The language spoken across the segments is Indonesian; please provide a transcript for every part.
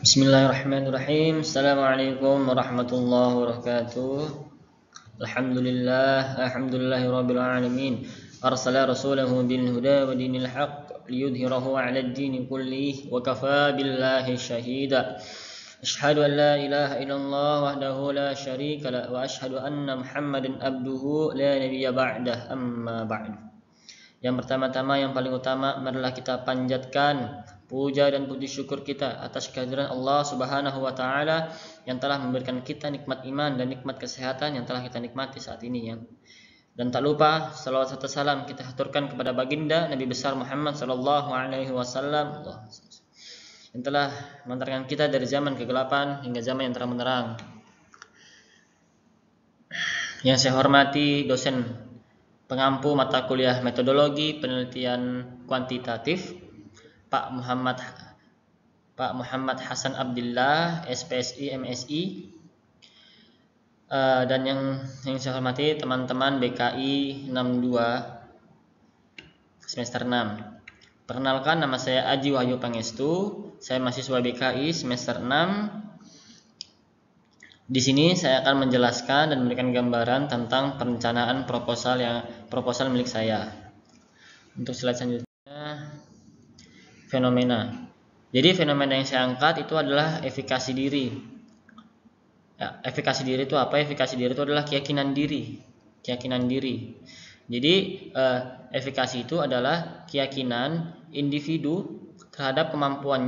Bismillahirrahmanirrahim. Assalamualaikum warahmatullahi wabarakatuh. Alhamdulillahirabbil alamin. Arsala rasulahu bil huda wa dinil haqq liyudhhirahu 'alad dini kullih wa kafaa billahi shahida. Asyhadu an la ilaha illallah wahdahu la syarika la wa asyhadu anna Muhammadan abduhu la nabiyya ba'dah, amma ba'du. Yang pertama-tama, yang paling utama, marilah kita panjatkan puja dan puji syukur kita atas kehadiran Allah Subhanahu wa taala yang telah memberikan kita nikmat iman dan nikmat kesehatan yang telah kita nikmati saat ini ya. Dan tak lupa salawat serta salam kita haturkan kepada baginda Nabi besar Muhammad sallallahu alaihi wasallam yang telah mengantarkan kita dari zaman kegelapan hingga zaman yang terang benderang. Yang saya hormati dosen pengampu mata kuliah metodologi penelitian kuantitatif Pak Muhammad Hasan Abdillah, SPSI, MSI, dan yang saya hormati teman-teman BKI 62 semester 6. Perkenalkan, nama saya Aji Wahyu Pangestu, saya mahasiswa BKI semester 6. Di sini saya akan menjelaskan dan memberikan gambaran tentang perencanaan proposal milik saya. Untuk slide selanjutnya, fenomena. Jadi fenomena yang saya angkat itu adalah efikasi diri. Ya, efikasi diri itu apa? Efikasi diri itu adalah keyakinan diri. Jadi efikasi itu adalah keyakinan individu terhadap kemampuan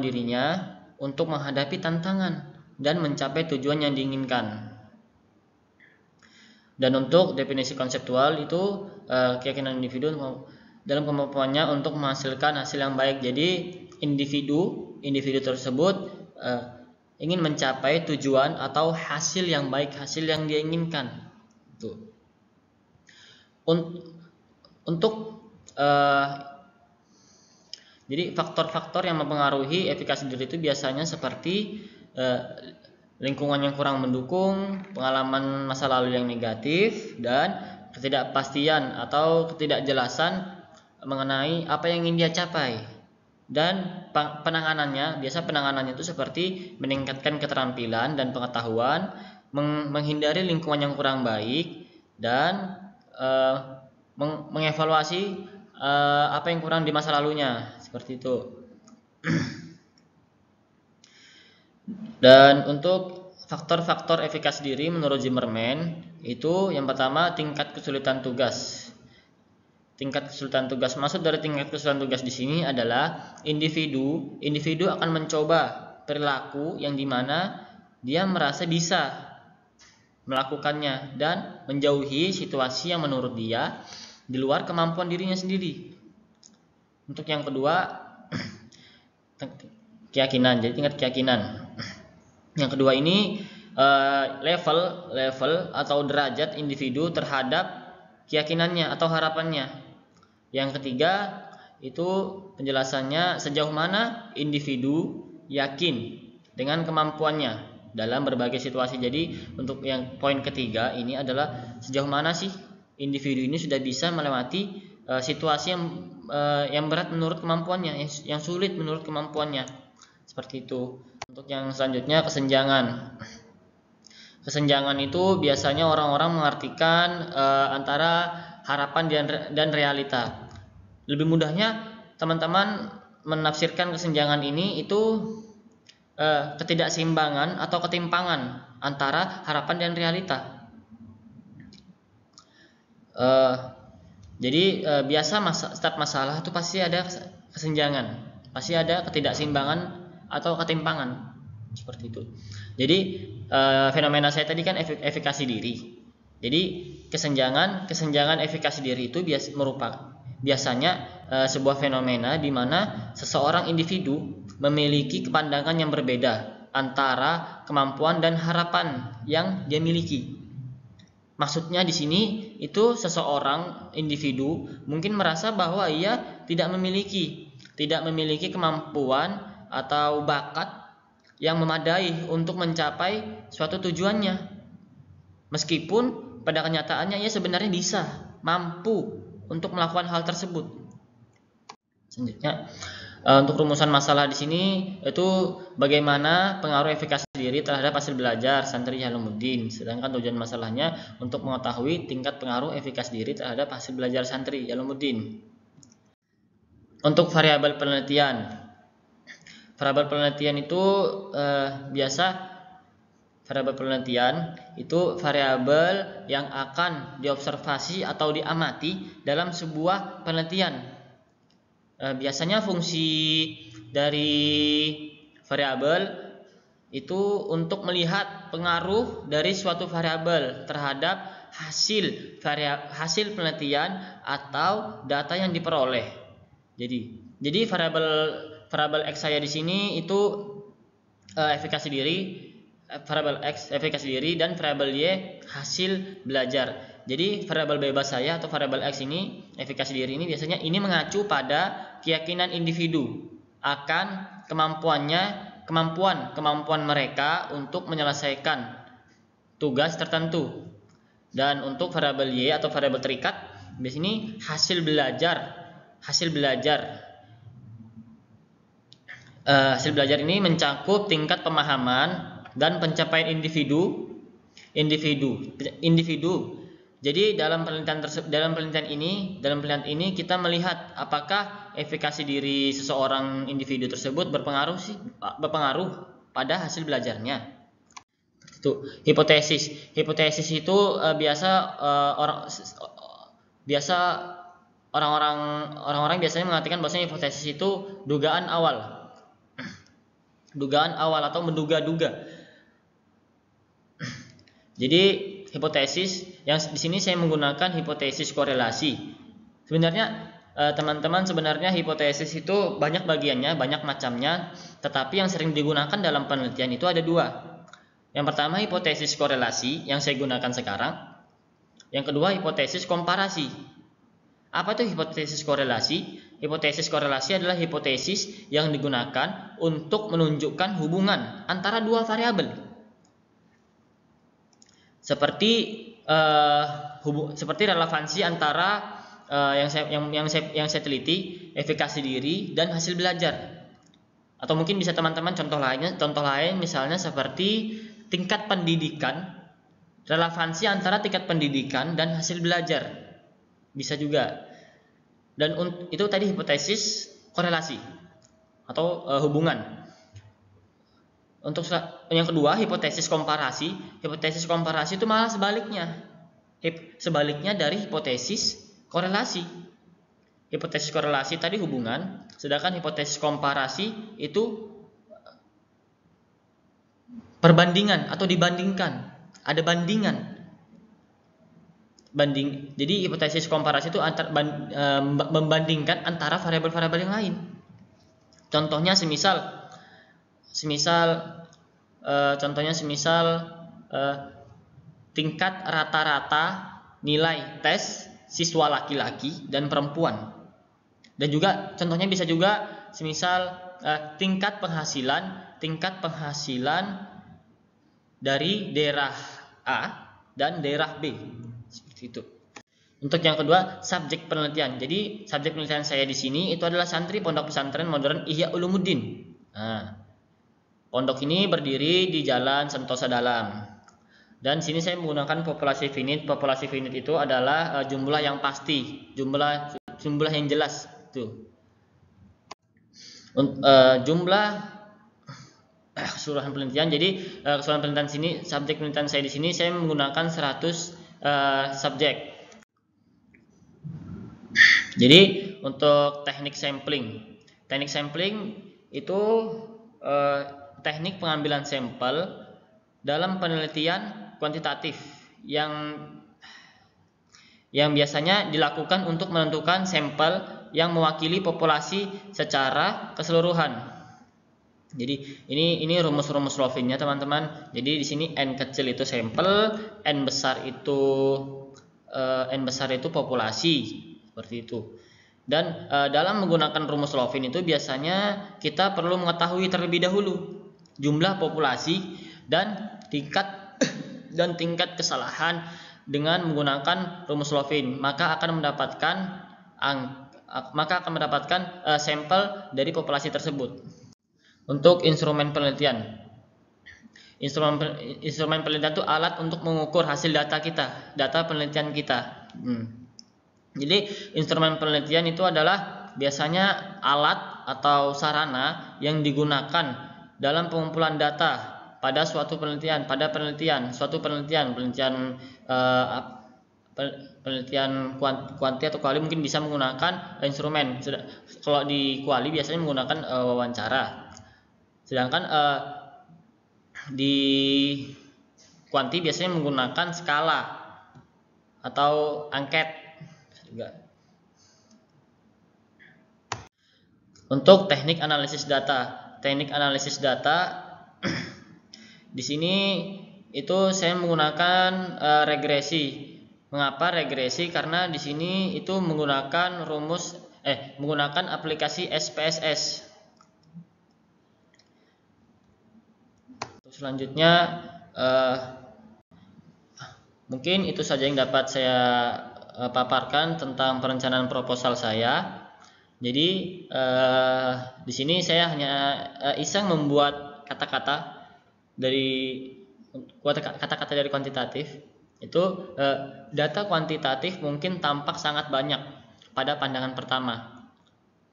dirinya untuk menghadapi tantangan dan mencapai tujuan yang diinginkan. Dan untuk definisi konseptual itu keyakinan individu dalam kemampuannya untuk menghasilkan hasil yang baik. Jadi individu tersebut ingin mencapai tujuan atau hasil yang baik, hasil yang dia inginkan. Jadi faktor-faktor yang mempengaruhi efikasi diri itu biasanya seperti lingkungan yang kurang mendukung, pengalaman masa lalu yang negatif, dan ketidakpastian atau ketidakjelasan mengenai apa yang ingin dia capai. Dan penanganannya itu seperti meningkatkan keterampilan dan pengetahuan, menghindari lingkungan yang kurang baik, dan mengevaluasi apa yang kurang di masa lalunya, seperti itu. Dan untuk faktor-faktor efikasi diri menurut Zimmerman itu yang pertama tingkat kesulitan tugas. Maksud dari tingkat kesulitan tugas di sini adalah individu akan mencoba perilaku yang dimana dia merasa bisa melakukannya dan menjauhi situasi yang menurut dia di luar kemampuan dirinya sendiri. Untuk yang kedua, keyakinan. Jadi tingkat keyakinan. Yang kedua ini level atau derajat individu terhadap keyakinannya atau harapannya. Yang ketiga itu penjelasannya sejauh mana individu yakin dengan kemampuannya dalam berbagai situasi. Jadi untuk yang poin ketiga ini adalah sejauh mana sih individu ini sudah bisa melewati situasi yang berat menurut kemampuannya, yang sulit menurut kemampuannya. Seperti itu. Untuk yang selanjutnya, kesenjangan itu biasanya orang-orang mengartikan antara harapan dan realita. Lebih mudahnya teman-teman menafsirkan kesenjangan ini itu ketidakseimbangan atau ketimpangan antara harapan dan realita. Jadi biasa setiap masalah itu pasti ada kesenjangan, pasti ada ketidakseimbangan atau ketimpangan, seperti itu. Jadi fenomena saya tadi kan efikasi diri. Jadi kesenjangan efikasi diri itu biasanya sebuah fenomena di mana seseorang individu memiliki kepandangan yang berbeda antara kemampuan dan harapan yang dia miliki. Maksudnya di sini itu seseorang individu mungkin merasa bahwa ia tidak memiliki kemampuan atau bakat yang memadai untuk mencapai suatu tujuannya. Meskipun pada kenyataannya ia sebenarnya mampu untuk melakukan hal tersebut. Selanjutnya, Untuk rumusan masalah di sini itu bagaimana pengaruh efikasi diri terhadap hasil belajar santri Jalaluddin. Sedangkan tujuan masalahnya untuk mengetahui tingkat pengaruh efikasi diri terhadap hasil belajar santri Jalaluddin. Untuk variabel penelitian. Variabel penelitian itu variabel penelitian itu variabel yang akan diobservasi atau diamati dalam sebuah penelitian. Biasanya fungsi dari variabel itu untuk melihat pengaruh dari suatu variabel terhadap hasil penelitian atau data yang diperoleh. Jadi variabel X saya di sini itu efikasi diri, variabel X efikasi diri, dan variabel Y hasil belajar. Jadi variabel bebas saya atau variabel X ini, efikasi diri ini biasanya ini mengacu pada keyakinan individu akan kemampuan mereka untuk menyelesaikan tugas tertentu. Dan untuk variabel Y atau variabel terikat di sini hasil belajar ini mencakup tingkat pemahaman dan pencapaian individu. Jadi dalam penelitian ini kita melihat apakah efikasi diri seseorang individu tersebut berpengaruh pada hasil belajarnya. Itu hipotesis itu biasa orang-orang biasanya mengatakan bahwasanya hipotesis itu dugaan awal atau menduga-duga. Jadi hipotesis yang di sini saya menggunakan hipotesis korelasi. Sebenarnya teman-teman, hipotesis itu banyak bagiannya, banyak macamnya, tetapi yang sering digunakan dalam penelitian itu ada dua. Yang pertama hipotesis korelasi yang saya gunakan sekarang. Yang kedua hipotesis komparasi. Apa itu hipotesis korelasi? Hipotesis korelasi adalah hipotesis yang digunakan untuk menunjukkan hubungan antara dua variabel. Seperti relevansi antara yang saya teliti, efikasi diri dan hasil belajar. Atau mungkin bisa teman-teman contoh lain misalnya seperti tingkat pendidikan, relevansi antara tingkat pendidikan dan hasil belajar. Bisa juga. Dan itu tadi hipotesis korelasi atau hubungan. Untuk yang kedua hipotesis komparasi. Hipotesis komparasi itu malah sebaliknya dari hipotesis korelasi. Hipotesis korelasi tadi hubungan, sedangkan hipotesis komparasi itu perbandingan atau dibandingkan. Ada bandingan. Jadi hipotesis komparasi itu membandingkan antara variabel-variabel yang lain. Contohnya semisal tingkat rata-rata nilai tes siswa laki-laki dan perempuan. Dan juga contohnya bisa juga semisal tingkat penghasilan dari daerah A dan daerah B. Seperti itu. Untuk yang kedua, subjek penelitian. Jadi, subjek penelitian saya di sini itu adalah santri Pondok Pesantren Modern Ihya Ulumuddin. Nah, pondok ini berdiri di Jalan Sentosa Dalam. Dan sini saya menggunakan populasi finite. Populasi finite itu adalah jumlah yang pasti, jumlah yang jelas. Tuh. Jumlah keseluruhan penelitian. Jadi keseluruhan penelitian sini, subjek penelitian saya di sini saya menggunakan 100 subjek. Jadi untuk teknik sampling itu teknik pengambilan sampel dalam penelitian kuantitatif yang biasanya dilakukan untuk menentukan sampel yang mewakili populasi secara keseluruhan. Jadi ini rumus-rumus Rovinnya teman-teman. Jadi di sini n kecil itu sampel, n besar itu populasi, seperti itu. Dan dalam menggunakan rumus Rovin itu biasanya kita perlu mengetahui terlebih dahulu jumlah populasi dan tingkat kesalahan dengan menggunakan rumus Rovin, maka akan mendapatkan maka akan mendapatkan sampel dari populasi tersebut. Untuk instrumen penelitian. Instrumen penelitian itu alat untuk mengukur hasil data kita, data penelitian kita. Jadi instrumen penelitian itu adalah biasanya alat atau sarana yang digunakan dalam pengumpulan data pada suatu penelitian, penelitian kuanti atau kuali mungkin bisa menggunakan instrumen. Kalau di kuali biasanya menggunakan wawancara, sedangkan di kuanti biasanya menggunakan skala atau angket juga. Untuk teknik analisis data, di sini itu saya menggunakan regresi. Mengapa regresi? Karena di sini itu menggunakan menggunakan aplikasi SPSS. Selanjutnya mungkin itu saja yang dapat saya paparkan tentang perencanaan proposal saya. Jadi di sini saya hanya iseng membuat kata-kata dari kuantitatif. Itu data kuantitatif mungkin tampak sangat banyak pada pandangan pertama,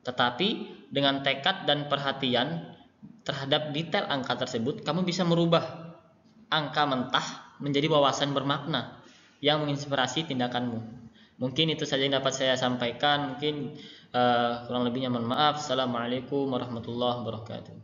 tetapi dengan tekad dan perhatian terhadap detail angka tersebut, kamu bisa merubah angka mentah menjadi wawasan bermakna yang menginspirasi tindakanmu. Mungkin itu saja yang dapat saya sampaikan. Mungkin kurang lebihnya mohon maaf. Assalamualaikum warahmatullahi wabarakatuh.